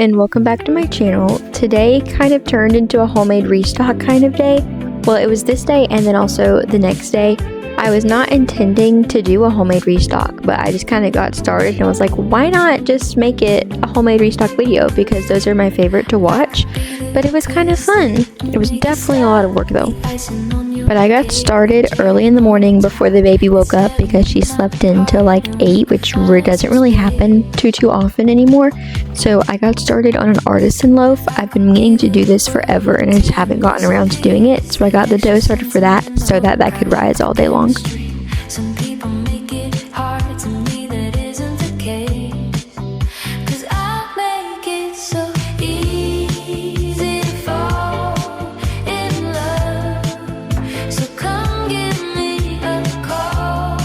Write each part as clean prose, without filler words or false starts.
and welcome back to my channel. Today kind of turned into a homemade restock kind of day. Well, it was this day and then also the next day. I was not intending to do a homemade restock, but I just kind of got started and was like, why not just make it a homemade restock video, because those are my favorite to watch. But it was kind of fun. It was definitely a lot of work though. But I got started early in the morning before the baby woke up because she slept in till like 8, which doesn't really happen too often anymore. So I got started on an artisan loaf. I've been meaning to do this forever and I just haven't gotten around to doing it. So I got the dough started for that so that could rise all day long. Some people make it hard, to me that isn't the case. 'Cause I make it so easy to fall in love. So come give me a call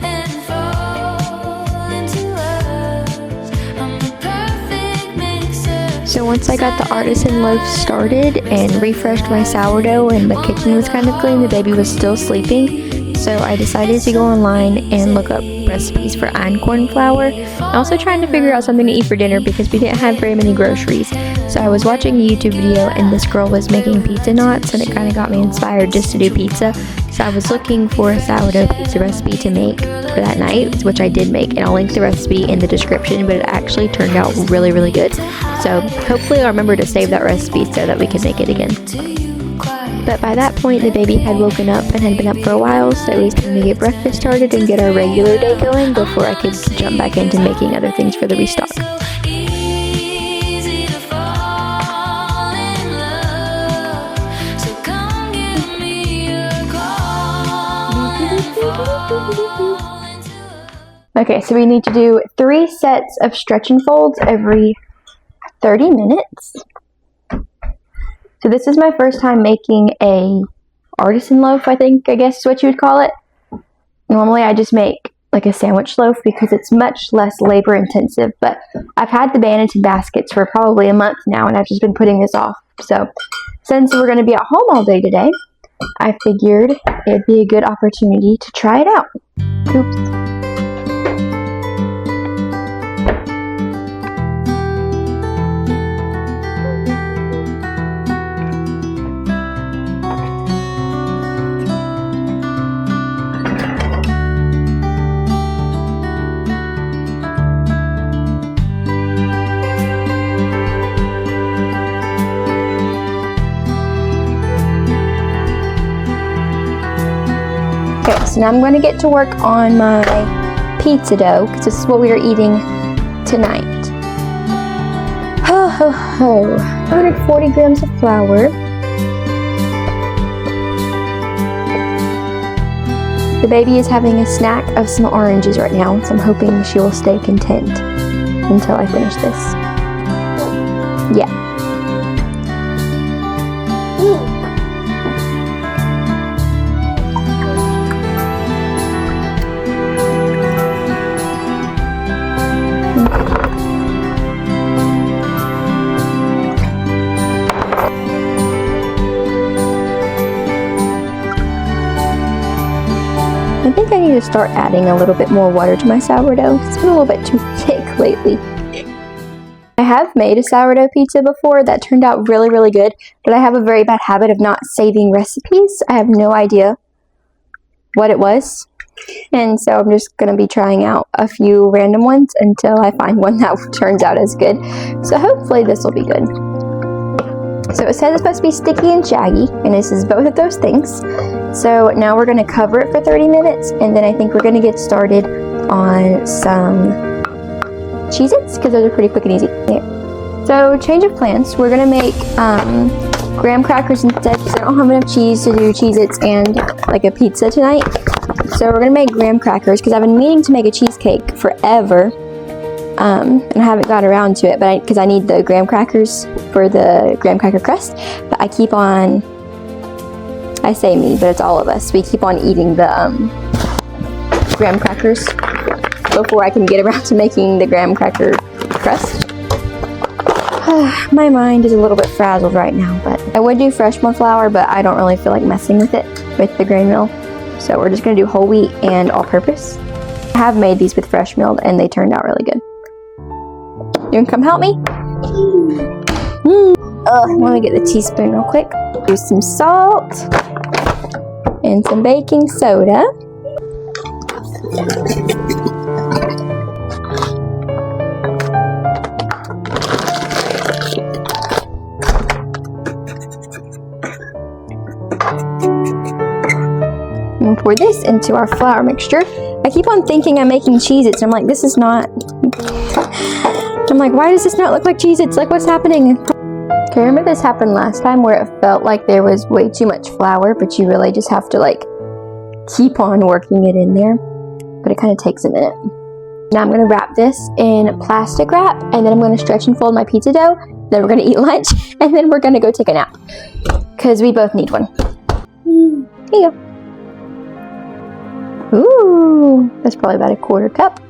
and fall into us. I'm the perfect mixer. So once I got the artisan loaf started and refreshed my sourdough and the kitchen was kind of clean, the baby was still sleeping. So I decided to go online and look up recipes for einkorn flour. And also trying to figure out something to eat for dinner because we didn't have very many groceries. So I was watching a YouTube video and this girl was making pizza knots and it kind of got me inspired just to do pizza. So I was looking for a sourdough pizza recipe to make for that night, which I did make, and I'll link the recipe in the description, but it actually turned out really good. So hopefully I'll remember to save that recipe so that we can make it again. But by that point, the baby had woken up and had been up for a while, so it was time to get breakfast started and get our regular day going before I could jump back into making other things for the restock. Okay, so we need to do 3 sets of stretch and folds every 30 minutes. So this is my first time making a artisan loaf, I guess is what you would call it. Normally I just make like a sandwich loaf because it's much less labor intensive, but I've had the Banneton baskets for probably a month now and I've just been putting this off. So since we're going to be at home all day today, I figured it'd be a good opportunity to try it out. Oops. Okay, so now I'm going to get to work on my pizza dough because this is what we are eating tonight. 140 grams of flour. The baby is having a snack of some oranges right now, so I'm hoping she will stay content until I finish this. Yeah. I think I need to start adding a little bit more water to my sourdough. It's been a little bit too thick lately. I have made a sourdough pizza before that turned out really good, but I have a very bad habit of not saving recipes. I have no idea what it was, and so I'm just going to be trying out a few random ones until I find one that turns out as good. So hopefully this will be good. So it says it's supposed to be sticky and shaggy, and this is both of those things. So now we're going to cover it for 30 minutes, and then I think we're going to get started on some Cheez-Its, because those are pretty quick and easy. Yeah. So change of plans, we're going to make graham crackers instead, because I don't have enough cheese to do Cheez-Its and like a pizza tonight. So we're going to make graham crackers, because I've been meaning to make a cheesecake forever. And I haven't got around to it, but because I need the graham crackers for the graham cracker crust. But I keep on, I say me, but it's all of us. We keep on eating the graham crackers before I can get around to making the graham cracker crust. My mind is a little bit frazzled right now, but I would do fresh milled flour, but I don't really feel like messing with it with the grain mill. So we're just going to do whole wheat and all-purpose. I have made these with fresh milled and they turned out really good. You can come help me? Let me get the teaspoon real quick. Use some salt and some baking soda. And pour this into our flour mixture. I keep on thinking I'm making Cheez-Its. I'm like, this is not. I'm like, why does this not look like Cheez-Its? Like, what's happening? Okay, remember this happened last time where it felt like there was way too much flour, but you really just have to like keep on working it in there. But it kind of takes a minute. Now I'm going to wrap this in plastic wrap, and then I'm going to stretch and fold my pizza dough. Then we're going to eat lunch, and then we're going to go take a nap. Because we both need one. Here you go. Ooh, that's probably about a 1/4 cup.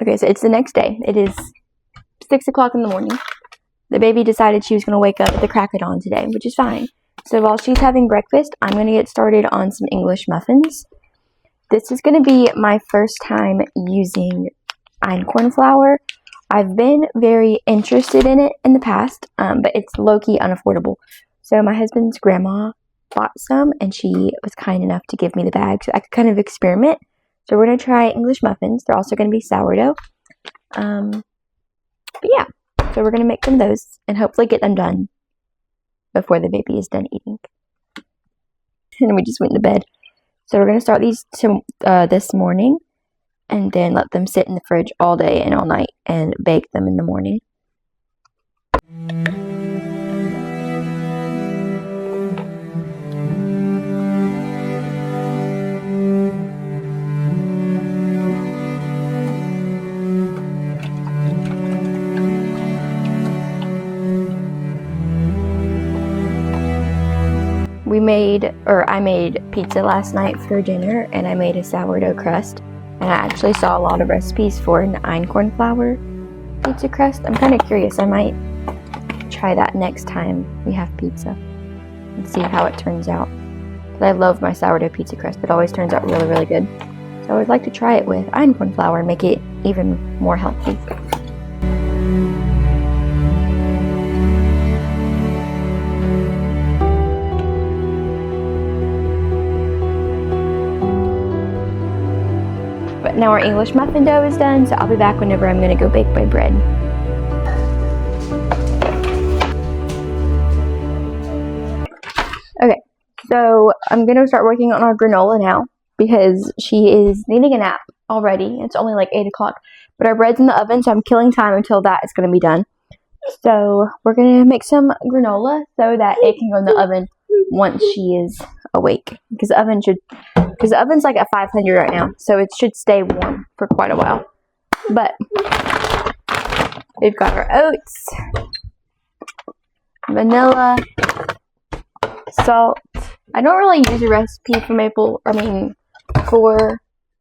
Okay, so it's the next day. It is 6 o'clock in the morning. The baby decided she was going to wake up at the crack of dawn today, which is fine. So while she's having breakfast, I'm going to get started on some English muffins. This is going to be my first time using einkorn flour. I've been very interested in it in the past, but it's low-key unaffordable. So my husband's grandma bought some, and she was kind enough to give me the bag so I could kind of experiment. So we're going to try English muffins. They're also going to be sourdough. But yeah, so we're going to make some of those and hopefully get them done before the baby is done eating. And we just went to bed. So we're going to start these this morning and then let them sit in the fridge all day and all night and bake them in the morning. I made pizza last night for dinner, and I made a sourdough crust, and I actually saw a lot of recipes for an einkorn flour pizza crust. I'm kind of curious. I might try that next time we have pizza and see how it turns out. But I love my sourdough pizza crust. It always turns out really, really good. So I would like to try it with einkorn flour and make it even more healthy. But now our English muffin dough is done, so I'll be back whenever I'm going to go bake my bread. Okay, so I'm going to start working on our granola now because she is needing a nap already. It's only like 8 o'clock, but our bread's in the oven, so I'm killing time until that is going to be done. So we're going to make some granola so that it can go in the oven once she is awake, because the oven's like at 500 right now, so it should stay warm for quite a while. But we've got our oats, vanilla, salt. I don't really use a recipe for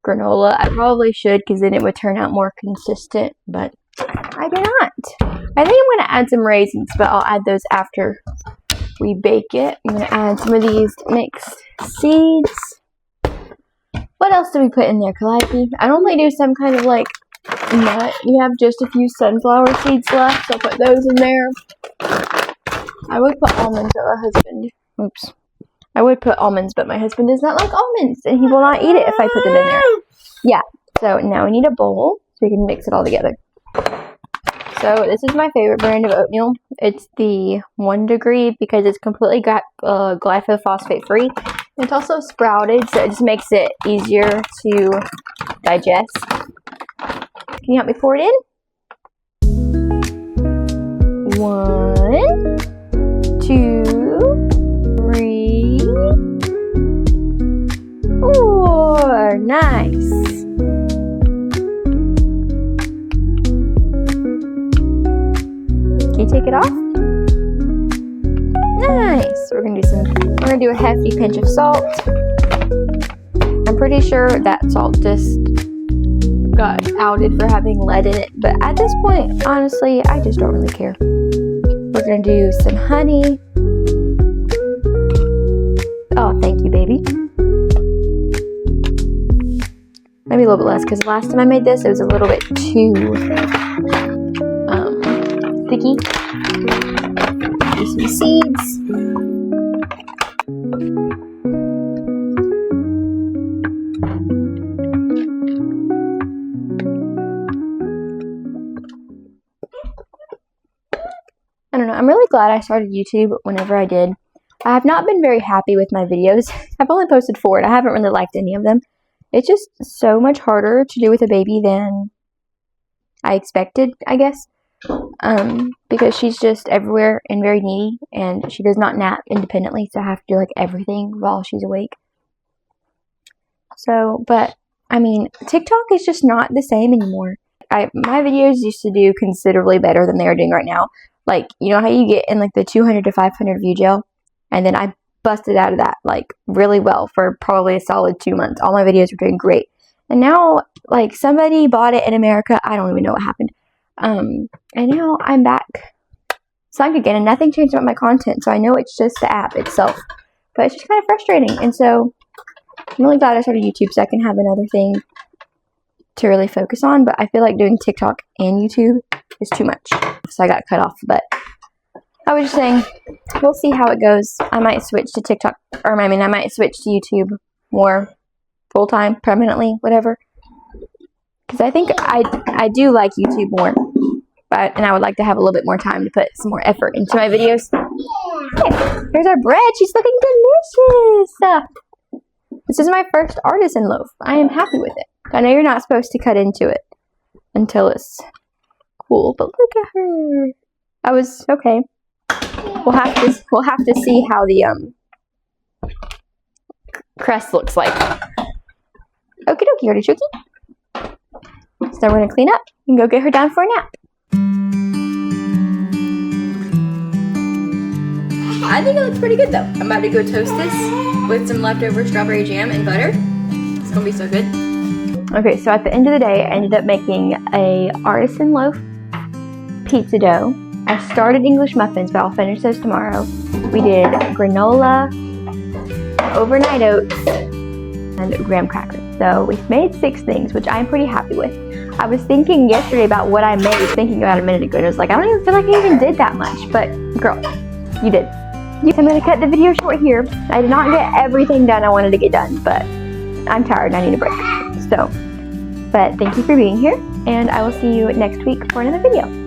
granola. I probably should, because then it would turn out more consistent, but I do not. I think I'm going to add some raisins, but I'll add those after we bake it. I'm going to add some of these mixed seeds. What else do we put in there, Calliope? I normally do some kind of like nut. We have just a few sunflower seeds left, so I'll put those in there. I would put almonds, but my husband... Oops. I would put almonds, but my husband does not like almonds, and he will not eat it if I put them in there. Yeah, so now we need a bowl, so we can mix it all together. So this is my favorite brand of oatmeal. It's the 1 Degree because it's completely glyphosate free. It's also sprouted, so it just makes it easier to digest. Can you help me pour it in? 1, 2, 3, 4. Nice. Can you take it off? Nice. We're gonna do a hefty pinch of salt. I'm pretty sure that salt just got outed for having lead in it, but at this point, honestly, I just don't really care. We're gonna do some honey. Oh, thank you, baby. Maybe a little bit less, because the last time I made this, it was a little bit too sticky. Do some seeds. I don't know, I'm really glad I started YouTube whenever I did. I have not been very happy with my videos. I've only posted 4 and I haven't really liked any of them. It's just so much harder to do with a baby than I expected, I guess. Because she's just everywhere and very needy, and she does not nap independently, so I have to do like everything while she's awake. So, but I mean, TikTok is just not the same anymore. My videos used to do considerably better than they are doing right now. Like, you know how you get in like the 200 to 500 view jail? And then I busted out of that like really well for probably a solid 2 months. All my videos were doing great. And now, like, somebody bought it in America. I don't even know what happened. And now I'm back sunk again, and nothing changed about my content. So I know it's just the app itself. But it's just kind of frustrating. And so I'm really glad I started YouTube so I can have another thing to really focus on. But I feel like doing TikTok and YouTube is too much. So I got cut off. But I was just saying, we'll see how it goes. I might switch to TikTok, or I mean, I might switch to YouTube more full-time, permanently, whatever. Because I think I do like YouTube more. And I would like to have a little bit more time to put some more effort into my videos. Okay, here's our bread. She's looking delicious. This is my first artisan loaf. I am happy with it. I know you're not supposed to cut into it until it's cool, but look at her. Okay. We'll have to see how the crust looks like. Okie dokie, artichoke. So we're gonna clean up and go get her down for a nap. I think it looks pretty good though. I'm about to go toast this with some leftover strawberry jam and butter. It's gonna be so good. Okay, so at the end of the day, I ended up making a artisan loaf pizza dough. I started English muffins, but I'll finish those tomorrow. We did granola, overnight oats, and graham crackers. So we made 6 things, which I'm pretty happy with. I was thinking yesterday about what I made, thinking about it a minute ago, and I was like, I don't even feel like I even did that much. But girl, you did. I'm going to cut the video short here. I did not get everything done I wanted to get done, but I'm tired and I need a break. So, but thank you for being here, and I will see you next week for another video.